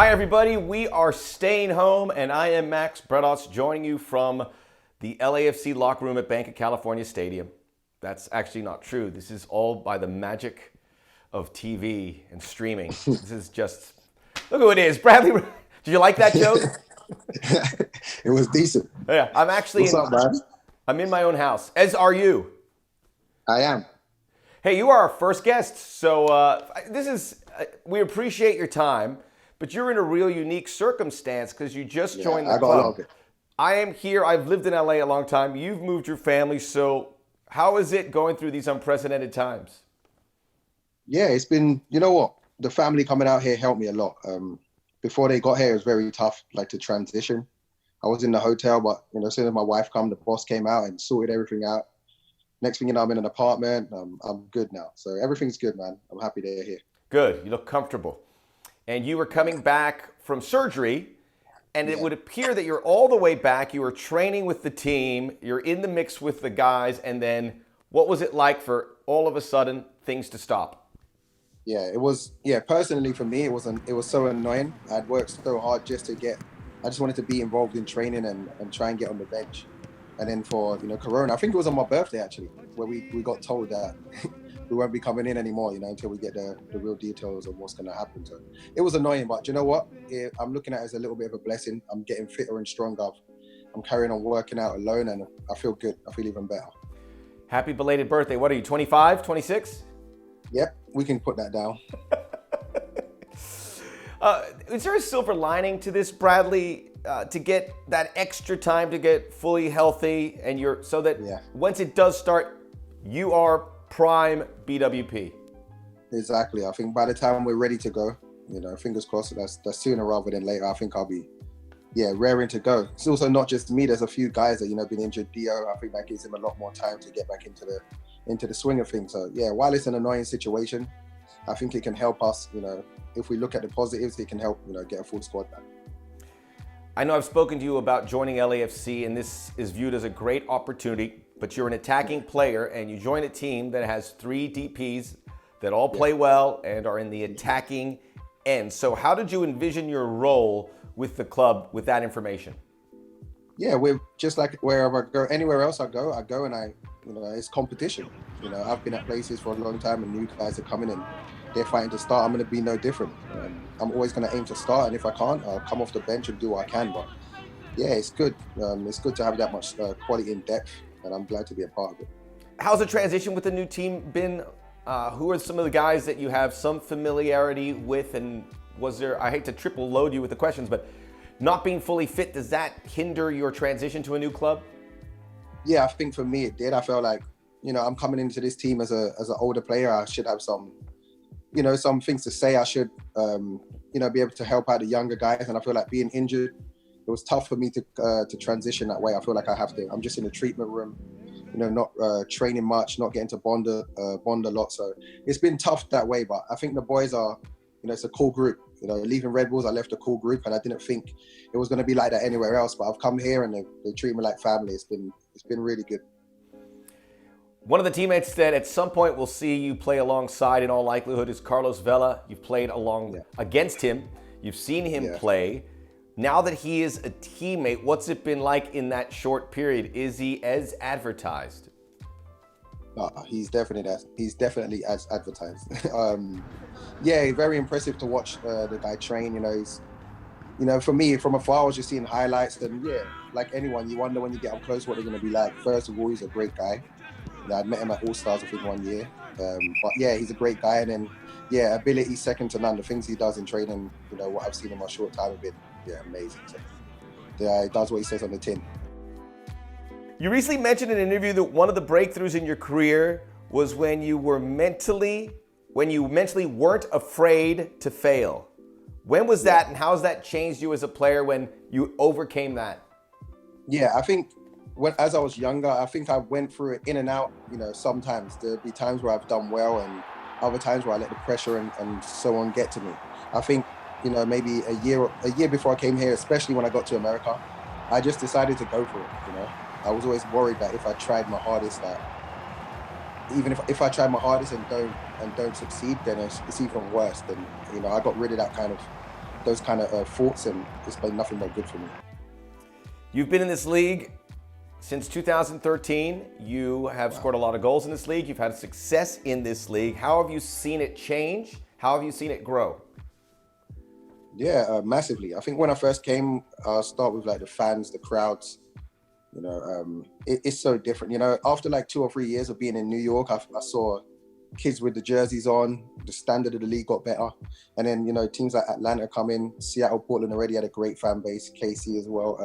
Hi, everybody. We are staying home, and I am Max Bredos, joining you from the LAFC locker room at Bank of California Stadium. That's actually not true. This is all by the magic of TV and streaming. This is just, look who it is, Bradley. Did you like that joke? It was decent. Yeah, I'm actually What's up, man? I'm in my own house, as are you. I am. Hey, you are our first guest, so we appreciate your time, but you're in a real unique circumstance because you just joined the I got club. a lot of it. I am here. I've lived in LA a long time. You've moved your family, so how is it going through these unprecedented times? Yeah, it's been, you know what? The family coming out here helped me a lot. Before they got here, it was very tough, like to transition. I was in the hotel, but, as soon as my wife came, the boss came out and sorted everything out. Next thing you know, I'm in an apartment. I'm good now. So everything's good, man. I'm happy they're here. Good. You look comfortable. And you were coming back from surgery, and it would appear that you're all the way back. You were training with the team. You're in the mix with the guys. And then what was it like for all of a sudden things to stop? Yeah, it was. Yeah, personally for me, it was so annoying. I'd worked so hard I just wanted to be involved in training and try and get on the bench. And then for, Corona, I think it was on my birthday actually, where we got told that we won't be coming in anymore, until we get the real details of what's going to happen. So it was annoying, but you know what? I'm looking at it as a little bit of a blessing. I'm getting fitter and stronger. I'm carrying on working out alone, and I feel good. I feel even better. Happy belated birthday. What are you, 25, 26? Yep, we can put that down. Is there a silver lining to this, Bradley, to get that extra time to get fully healthy and so that once it does start, you are prime BWP? Exactly. I think by the time we're ready to go, fingers crossed, that's sooner rather than later. I think I'll be, raring to go. It's also not just me. There's a few guys that, been injured. Dio, I think that gives him a lot more time to get back into the swing of things. So while it's an annoying situation, I think it can help us, if we look at the positives, it can help, get a full squad back. I know I've spoken to you about joining LAFC, and this is viewed as a great opportunity, but you're an attacking player, and you join a team that has 3 DPs that all play well and are in the attacking end. So how did you envision your role with the club with that information? Yeah, we're just like wherever I go, anywhere else I go and it's competition. I've been at places for a long time and new guys are coming and they're fighting to start. I'm going to be no different. I'm always going to aim to start, and if I can't, I'll come off the bench and do what I can. But it's good. It's good to have that much quality in depth, and I'm glad to be a part of it. How's the transition with the new team been? Who are some of the guys that you have some familiarity with? And was there, I hate to triple load you with the questions, but not being fully fit, does that hinder your transition to a new club? Yeah, I think for me it did. I felt like, I'm coming into this team as an older player. I should have some things to say. I should, be able to help out the younger guys. And I feel like being injured, it was tough for me to transition that way. I feel like I'm just in the treatment room, not training much, not getting to bond a lot. So it's been tough that way. But I think the boys are, it's a cool group. Leaving Red Bulls, I left a cool group, and I didn't think it was going to be like that anywhere else. But I've come here, and they treat me like family. It's been really good. One of the teammates that at some point we'll see you play alongside in all likelihood is Carlos Vela. You've played against him. You've seen him play. Now that he is a teammate, what's it been like in that short period? Is he as advertised? He's definitely as advertised. Very impressive to watch the guy train. He's, for me, from afar, I was just seeing highlights. And like anyone, you wonder when you get up close what they're going to be like. First of all, he's a great guy. I'd met him at All Stars, I think, 1 year. He's a great guy. And then, ability second to none. The things he does in training, what I've seen in my short time have been, amazing. So, he does what he says on the tin. You recently mentioned in an interview that one of the breakthroughs in your career was when you mentally weren't afraid to fail. When was that, and how has that changed you as a player when you overcame that? Yeah, I think as I was younger, I think I went through it in and out. Sometimes there'd be times where I've done well and other times where I let the pressure and so on get to me. I think, maybe a year before I came here, especially when I got to America, I just decided to go for it. I was always worried that if I tried my hardest, that even if I try my hardest and don't succeed, then it's even worse. Then I got rid of that kind of those kind of thoughts, and it's been nothing but good for me. You've been in this league since 2013. You have scored a lot of goals in this league. You've had success in this league. How have you seen it change? How have you seen it grow? Yeah, massively. I think when I first came, I'll start with like the fans, the crowds. It's so different. After like 2 or 3 years of being in New York, I saw kids with the jerseys on. The standard of the league got better, and then teams like Atlanta come in. Seattle, Portland already had a great fan base. KC as well.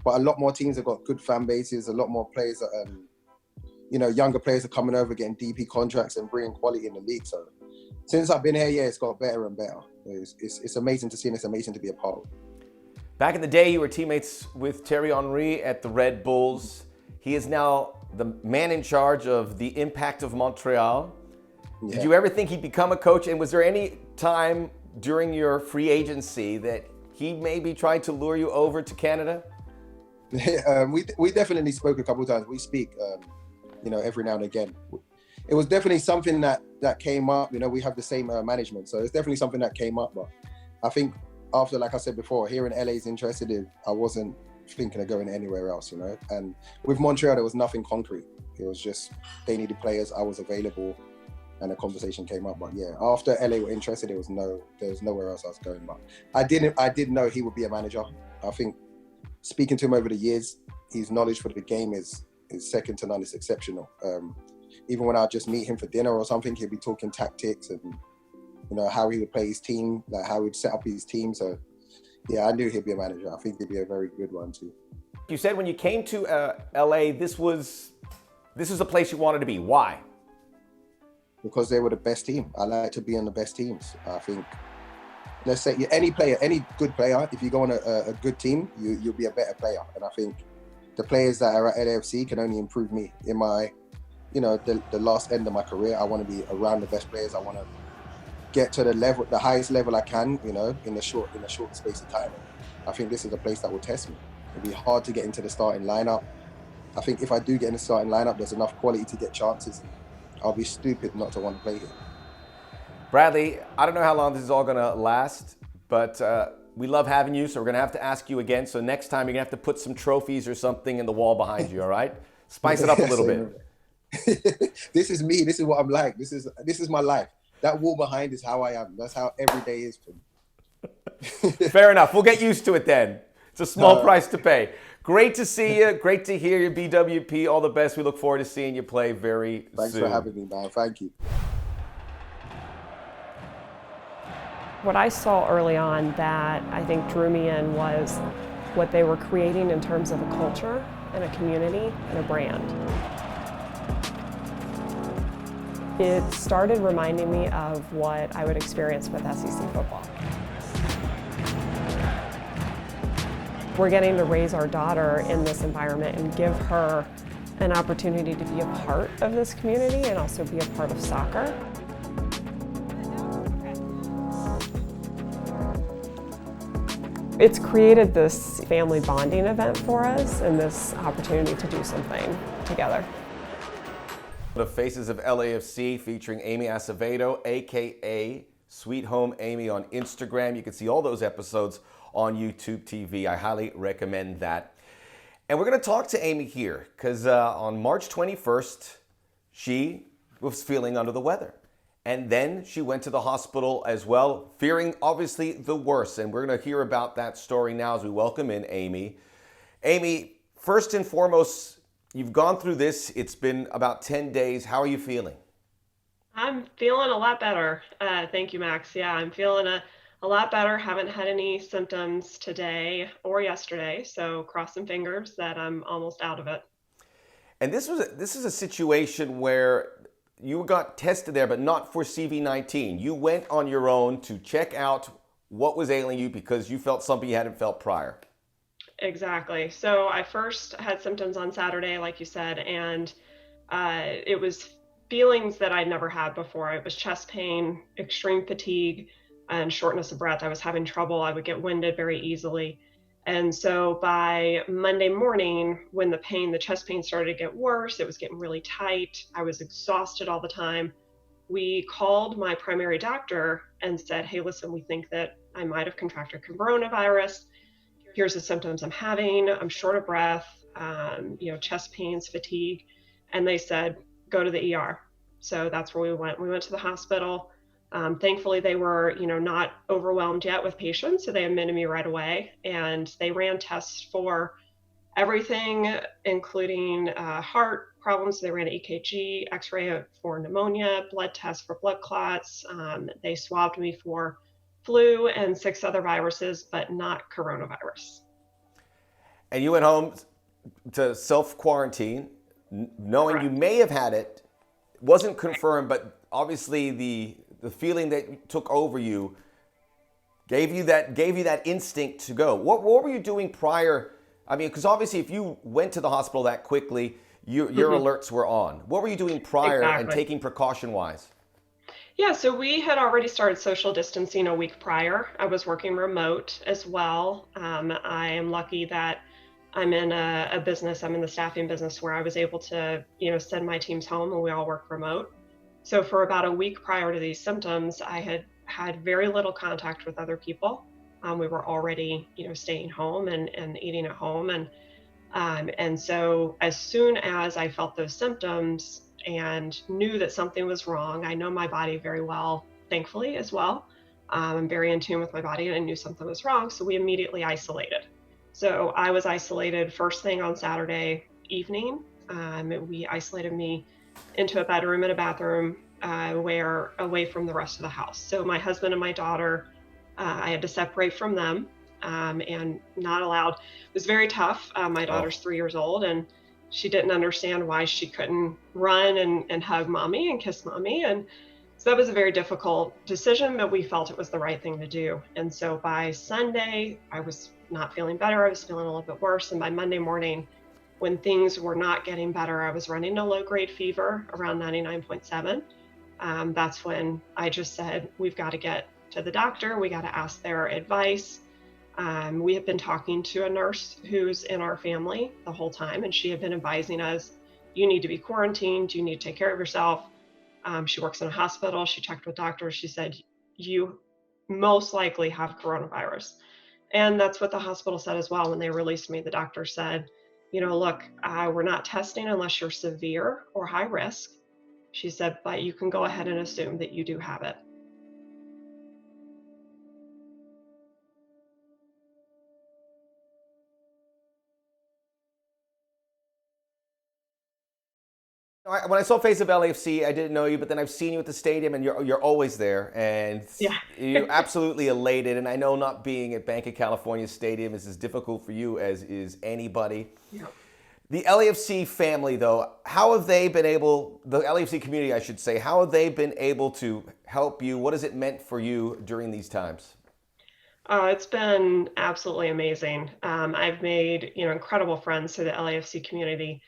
But a lot more teams have got good fan bases. A lot more players that younger players are coming over, getting DP contracts and bringing quality in the league. So since I've been here, yeah, it's got better and better. It's amazing to see, and it's amazing to be a part of. Back in the day, you were teammates with Thierry Henry at the Red Bulls. He is now the man in charge of the Impact of Montreal. Yeah. Did you ever think he'd become a coach? And was there any time during your free agency that he maybe tried to lure you over to Canada? We definitely spoke a couple of times. We speak, every now and again. It was definitely something that came up. We have the same management, so it's definitely something that came up. But I think after, like I said before, here in LA is interested in, I wasn't thinking of going anywhere else, And with Montreal, there was nothing concrete. It was just they needed players. I was available, and a conversation came up. But yeah, after LA were interested, there was nowhere else I was going. But I did know he would be a manager. I think speaking to him over the years, his knowledge for the game is second to none. It's exceptional. Even when I just meet him for dinner or something, he'd be talking tactics and how he would play his team, like how he'd set up his team. So yeah, I knew he'd be a manager. I think he'd be a very good one too. You said when you came to LA, this was the place you wanted to be. Why? Because they were the best team. I like to be on the best teams. I think, let's say any good player, if you go on a good team, you'll be a better player. And I think the players that are at LAFC can only improve me in my, the last end of my career. I want to be around the best players. I want to get to the highest level I can, in the short space of time. I think this is a place that will test me. It'll be hard to get into the starting lineup. I think if I do get in the starting lineup, there's enough quality to get chances. I'll be stupid not to want to play here. Bradley, I don't know how long this is all going to last, but we love having you, so we're going to have to ask you again. So next time you're going to have to put some trophies or something in the wall behind you, all right? Spice it up a little bit. This is me. This is what I'm like. This is my life. That wall behind is how I am. That's how every day is for me. Fair enough. We'll get used to it then. It's a small price to pay. Great to see you. Great to hear you, BWP. All the best. We look forward to seeing you play very soon. Thanks for having me, man. Thank you. What I saw early on that I think drew me in was what they were creating in terms of a culture and a community and a brand. It started reminding me of what I would experience with SEC football. We're getting to raise our daughter in this environment and give her an opportunity to be a part of this community and also be a part of soccer. It's created this family bonding event for us and this opportunity to do something together. The Faces of LAFC featuring Amy Acevedo, aka Sweet Home Amy on Instagram. You can see all those episodes on YouTube TV. I highly recommend that. And we're going to talk to Amy here because on March 21st, she was feeling under the weather. And then she went to the hospital as well, fearing obviously the worst. And we're going to hear about that story now as we welcome in Amy. Amy, first and foremost, you've gone through this. It's been about 10 days. How are you feeling? I'm feeling a lot better. Thank you, Max. Yeah, I'm feeling a lot better. Haven't had any symptoms today or yesterday. So cross some fingers that I'm almost out of it. And this is a situation where you got tested there, but not for CV-19. You went on your own to check out what was ailing you because you felt something you hadn't felt prior. Exactly. So I first had symptoms on Saturday, like you said, and it was feelings that I'd never had before. It was chest pain, extreme fatigue, and shortness of breath. I was having trouble. I would get winded very easily. And so by Monday morning, when the chest pain started to get worse, it was getting really tight. I was exhausted all the time. We called my primary doctor and said, hey, listen, we think that I might have contracted coronavirus. Here's the symptoms I'm having. I'm short of breath, chest pains, fatigue. And they said, go to the ER. So that's where we went. We went to the hospital. Thankfully, they were, not overwhelmed yet with patients. So they admitted me right away. And they ran tests for everything, including heart problems. They ran an EKG, X-ray for pneumonia, blood tests for blood clots. They swabbed me for flu and 6 other viruses, but not coronavirus. And you went home to self-quarantine, knowing Correct. you may have had it. It wasn't confirmed, but obviously the feeling that took over you gave you that instinct to go. What were you doing prior? I mean, because obviously if you went to the hospital that quickly, your alerts were on. What were you doing prior and taking precaution-wise? Yeah, so we had already started social distancing a week prior. I was working remote as well. I am lucky that I'm in a business, I'm in the staffing business where I was able to, send my teams home and we all work remote. So for about a week prior to these symptoms, I had very little contact with other people. We were already, staying home and eating at home. And so as soon as I felt those symptoms and knew that something was wrong, I know my body very well, thankfully, as well. I'm very in tune with my body and I knew something was wrong. So we immediately isolated. So I was isolated first thing on Saturday evening. We isolated me into a bedroom and a bathroom where away from the rest of the house. So my husband and my daughter, I had to separate from them and not allowed. It was very tough. My daughter's 3 years old and she didn't understand why she couldn't run and hug mommy and kiss mommy. And so that was a very difficult decision, but we felt it was the right thing to do. And so by Sunday, I was not feeling better. I was feeling a little bit worse. And by Monday morning, when things were not getting better, I was running a low-grade fever around 99.7. That's when I just said, we've got to get to the doctor. We got to ask their advice. We have been talking to a nurse who's in our family the whole time, and she had been advising us, you need to be quarantined. You need to take care of yourself. She works in a hospital. She checked with doctors. She said, you most likely have coronavirus. And that's what the hospital said as well. When they released me, the doctor said, look, we're not testing unless you're severe or high risk. She said, but you can go ahead and assume that you do have it. When I saw Face of LAFC, I didn't know you, but then I've seen you at the stadium, and you're always there, and you're absolutely elated. And I know not being at Bank of California Stadium is as difficult for you as is anybody. Yeah. The LAFC family, though, how have they been able, the LAFC community, I should say, how have they been able to help you? What has it meant for you during these times? It's been absolutely amazing. I've made, incredible friends to the LAFC community.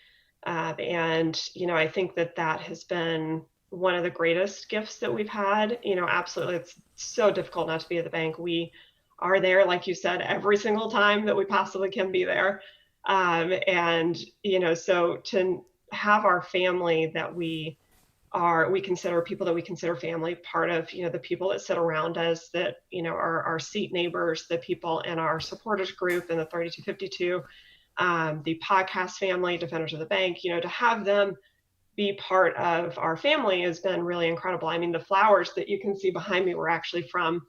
And I think that has been one of the greatest gifts that we've had. Absolutely. It's so difficult not to be at the bank. We are there, like you said, every single time that we possibly can be there. So to have our family that we consider people that we consider family, part of, the people that sit around us that, are our seat neighbors, the people in our supporters group in the 3252, the podcast family, Defenders of the Bank, to have them be part of our family has been really incredible. I mean, the flowers that you can see behind me were actually from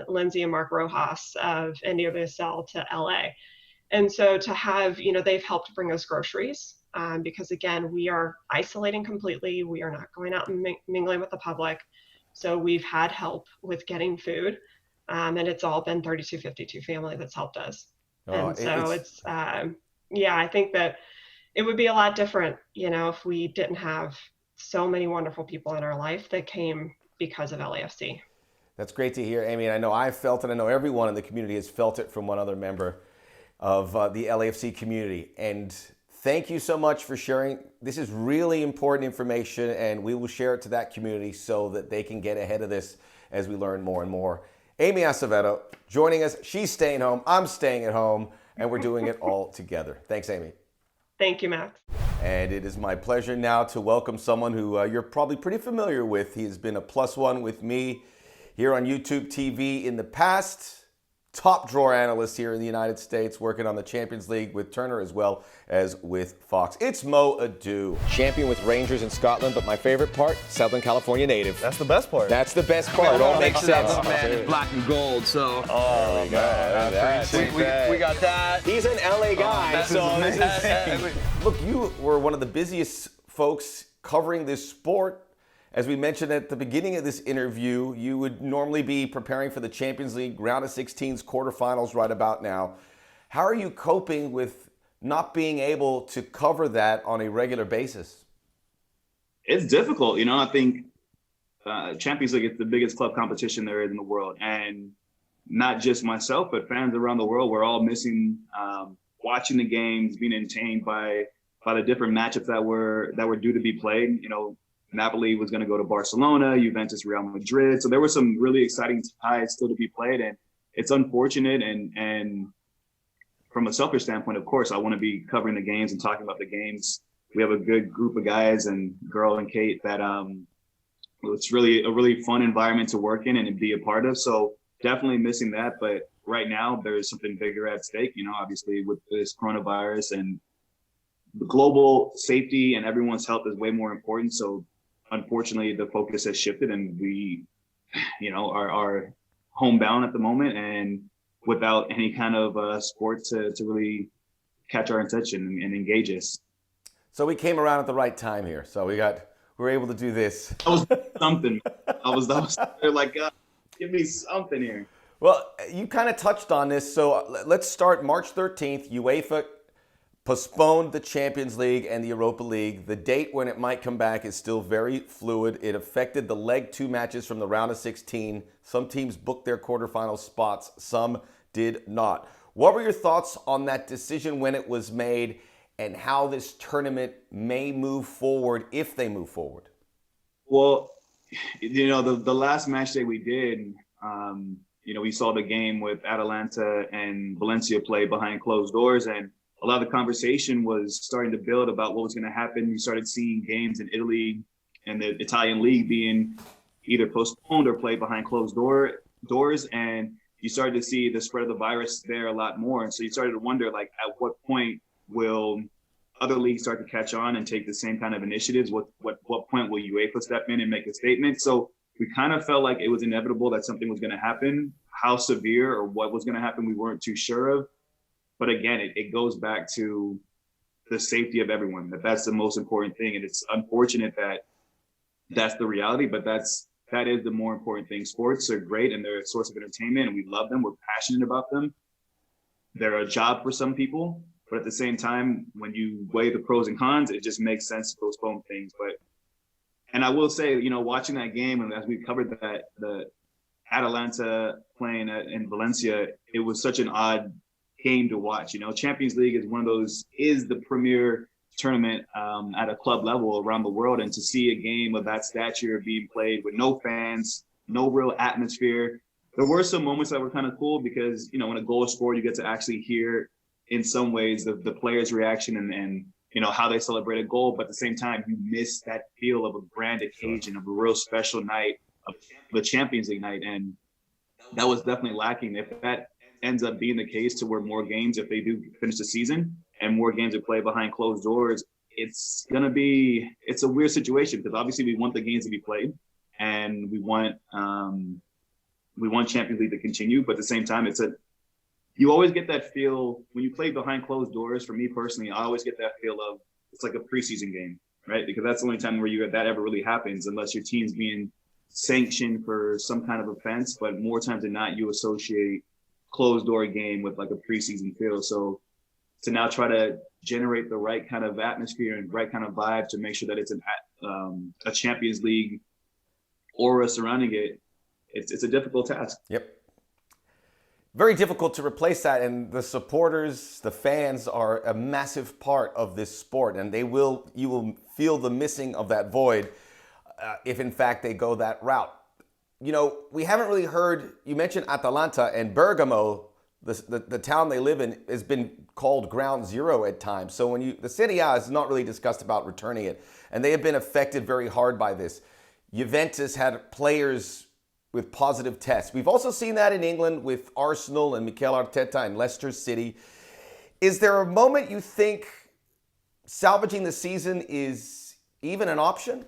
Lindsay and Mark Rojas of NWSL to LA. And so to have, they've helped bring us groceries because, again, we are isolating completely. We are not going out and mingling with the public. So we've had help with getting food. And it's all been 3252 family that's helped us. And so it's I think that it would be a lot different, if we didn't have so many wonderful people in our life that came because of LAFC. That's great to hear, Amy. And I know I've felt it. I know everyone in the community has felt it from one other member of the LAFC community. And thank you so much for sharing. This is really important information, and we will share it to that community so that they can get ahead of this as we learn more and more. Amy Acevedo joining us. She's staying home. I'm staying at home, and we're doing it all together. Thanks, Amy. Thank you, Max. And it is my pleasure now to welcome someone who you're probably pretty familiar with. He has been a +1 with me here on YouTube TV in the past. Top drawer analyst here in the United States, working on the Champions League with Turner as well as with Fox. It's Mo Edu, champion with Rangers in Scotland, but my favorite part, Southern California native. That's the best part. That's the best part. It all makes sense. My man is black and gold, so. Oh, my God. We got that. He's an LA guy, Look, you were one of the busiest folks covering this sport. As we mentioned at the beginning of this interview, you would normally be preparing for the Champions League round of 16s quarterfinals right about now. How are you coping with not being able to cover that on a regular basis? It's difficult. I think Champions League is the biggest club competition there is in the world. And not just myself, but fans around the world, we're all missing watching the games, being entertained by the different matchups that were due to be played. Napoli was going to go to Barcelona, Juventus, Real Madrid. So there were some really exciting ties still to be played. And it's unfortunate. And from a selfish standpoint, of course, I want to be covering the games and talking about the games. We have a good group of guys and girl and Kate that it's really a really fun environment to work in and be a part of. So definitely missing that. But right now, there's something bigger at stake, obviously with this coronavirus, and the global safety and everyone's health is way more important. So unfortunately, the focus has shifted, and we, are homebound at the moment and without any kind of sport to really catch our attention and engage us. So we came around at the right time here. So we were able to do this. That was something. They're like, give me something here. Well, you kind of touched on this. So let's start March 13th. UEFA postponed the Champions League and the Europa League. The date when it might come back is still very fluid. It affected the leg 2 matches from the round of 16. Some teams booked their quarterfinal spots, some did not. What were your thoughts on that decision when it was made, and how this tournament may move forward if they move forward? Well, the last match day we did, we saw the game with Atalanta and Valencia play behind closed doors, and a lot of the conversation was starting to build about what was going to happen. You started seeing games in Italy and the Italian league being either postponed or played behind closed doors. And you started to see the spread of the virus there a lot more. And so you started to wonder, like, at what point will other leagues start to catch on and take the same kind of initiatives? What point will UEFA step in and make a statement? So we kind of felt like it was inevitable that something was going to happen. How severe or what was going to happen, we weren't too sure of. But again, it goes back to the safety of everyone. That's the most important thing. And it's unfortunate that that's the reality, but that is the more important thing. Sports are great and they're a source of entertainment, and we love them. We're passionate about them. They're a job for some people, but at the same time, when you weigh the pros and cons, it just makes sense to postpone things. And I will say, watching that game, and as we covered the Atalanta playing in Valencia, it was such an odd game to watch. Champions League is the premier tournament at a club level around the world, and to see a game of that stature being played with no fans, no real atmosphere. There were some moments that were kind of cool because when a goal is scored, you get to actually hear in some ways the players' reaction and how they celebrate a goal, but at the same time you miss that feel of a grand occasion, of a real special night, of the Champions League night, and that was definitely lacking. If that ends up being the case to where more games, if they do finish the season and more games are played behind closed doors, it's a weird situation, because obviously we want the games to be played and we want Champions League to continue, but at the same time you always get that feel when you play behind closed doors. For me personally, I always get that feel of it's like a preseason game, right? Because that's the only time where that ever really happens, unless your team's being sanctioned for some kind of offense. But more times than not, you associate closed door game with like a preseason feel. So to now try to generate the right kind of atmosphere and right kind of vibe to make sure that it's a Champions League aura surrounding it, it's a difficult task. Yep. Very difficult to replace that, and the supporters, the fans are a massive part of this sport, and you will feel the missing of that void if in fact they go that route. We haven't really heard, you mentioned Atalanta, and Bergamo, the town they live in, has been called ground zero at times. So the Serie A is not really discussed about returning it, and they have been affected very hard by this. Juventus had players with positive tests. We've also seen that in England with Arsenal and Mikel Arteta and Leicester City. Is there a moment you think salvaging the season is even an option?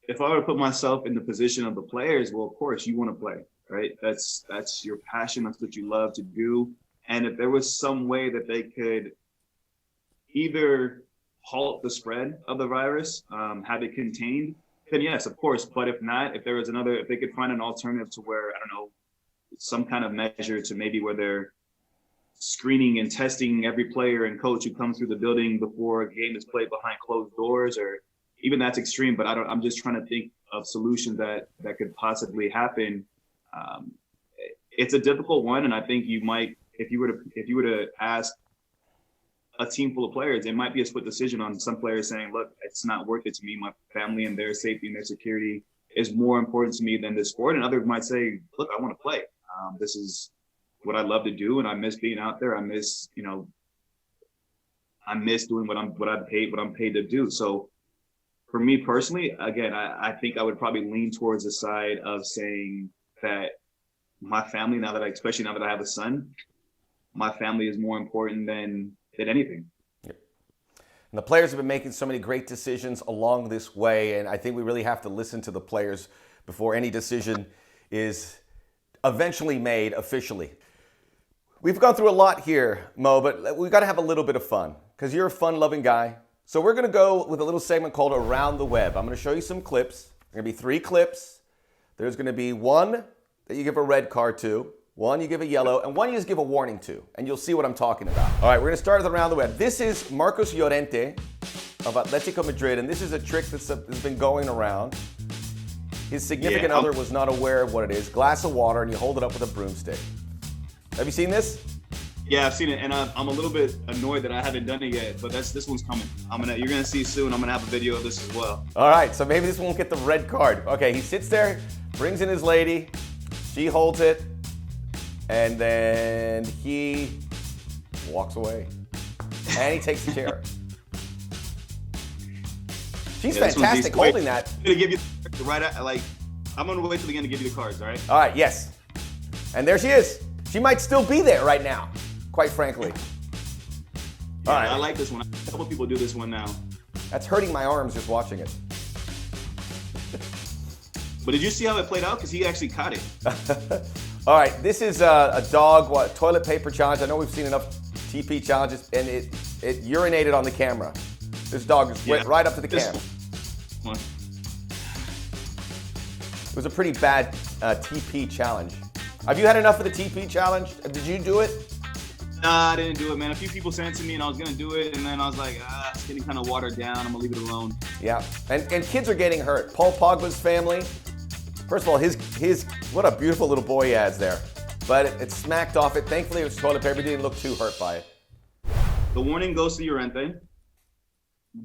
If I were to put myself in the position of the players, well, of course you want to play, right? That's your passion. That's what you love to do. And if there was some way that they could either halt the spread of the virus, have it contained, then yes, of course. But if not, if they could find an alternative to where, I don't know, some kind of measure to maybe where they're screening and testing every player and coach who comes through the building before a game is played behind closed doors, or even that's extreme, but I'm just trying to think of solutions that could possibly happen. It's a difficult one. And I think you might, if you were to ask a team full of players, it might be a split decision on some players saying, look, it's not worth it to me. My family and their safety and their security is more important to me than this sport. And others might say, look, I want to play. This is what I love to do. And I miss being out there. I miss doing what I'm paid to do. So for me personally, again, I think I would probably lean towards the side of saying that my family, especially now that I have a son, my family is more important than anything. Yep. And the players have been making so many great decisions along this way, and I think we really have to listen to the players before any decision is eventually made officially. We've gone through a lot here, Mo, but we've got to have a little bit of fun because you're a fun-loving guy. So we're going to go with a little segment called Around the Web. I'm going to show you some clips. There are going to be 3 clips. There's going to be one that you give a red card to, one you give a yellow, and one you just give a warning to, and you'll see what I'm talking about. All right, we're going to start with Around the Web. This is Marcos Llorente of Atletico Madrid, and this is a trick that's been going around. His significant other was not aware of what it is. Glass of water, and you hold it up with a broomstick. Have you seen this? Yeah, I've seen it, and I'm a little bit annoyed that I haven't done it yet, but this one's coming. You're gonna see soon. I'm gonna have a video of this as well. All right, so maybe this won't get the red card. Okay, he sits there, brings in his lady, she holds it, and then he walks away, and he takes the chair. She's fantastic holding that. I'm gonna give you I'm gonna wait till the end to give you the cards. All right. All right. Yes. And there she is. She might still be there right now, quite frankly. All right. I like this one. A couple people do this one now. That's hurting my arms just watching it. But did you see how it played out? Because he actually caught it. All right. This is a dog toilet paper challenge. I know we've seen enough TP challenges, and it urinated on the camera. This dog just went right up to the camera. It was a pretty bad TP challenge. Have you had enough of the TP challenge? Did you do it? Nah, I didn't do it, man. A few people sent it to me, and I was gonna do it, and then I was like, it's getting kind of watered down. I'm gonna leave it alone. Yeah, and kids are getting hurt. Paul Pogba's family. First of all, his what a beautiful little boy he has there, but it smacked off it. Thankfully, it was toilet paper. He didn't look too hurt by it. The warning goes to Llorente.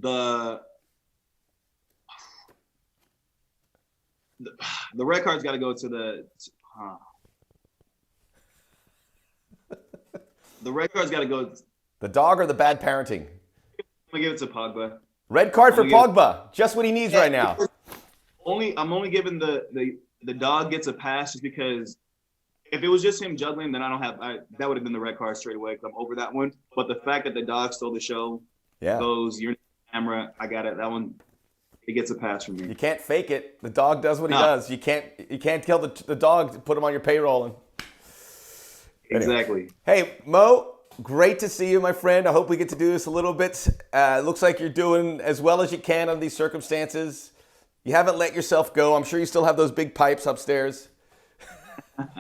The red card's got to go to the red card's got to go. The dog or the bad parenting? I'm gonna give it to Pogba. Red card for Pogba. Just what he needs right now. I'm only giving the dog gets a pass just because if it was just him juggling, then that would have been the red card straight away because I'm over that one. But the fact that the dog stole the show, goes, you're camera, I got it. That one, it gets a pass from me. You can't fake it. The dog does what he does. You can't kill the dog to put him on your payroll. And exactly. Hey, Mo, great to see you, my friend. I hope we get to do this a little bit. It looks like you're doing as well as you can under these circumstances. You haven't let yourself go. I'm sure you still have those big pipes upstairs.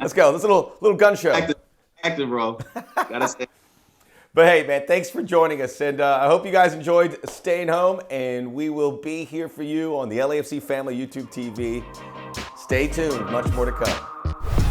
Let's go. This little gun show. Active, bro. Gotta stay. But hey, man, thanks for joining us. And I hope you guys enjoyed staying home. And we will be here for you on the LAFC Family YouTube TV. Stay tuned. Much more to come.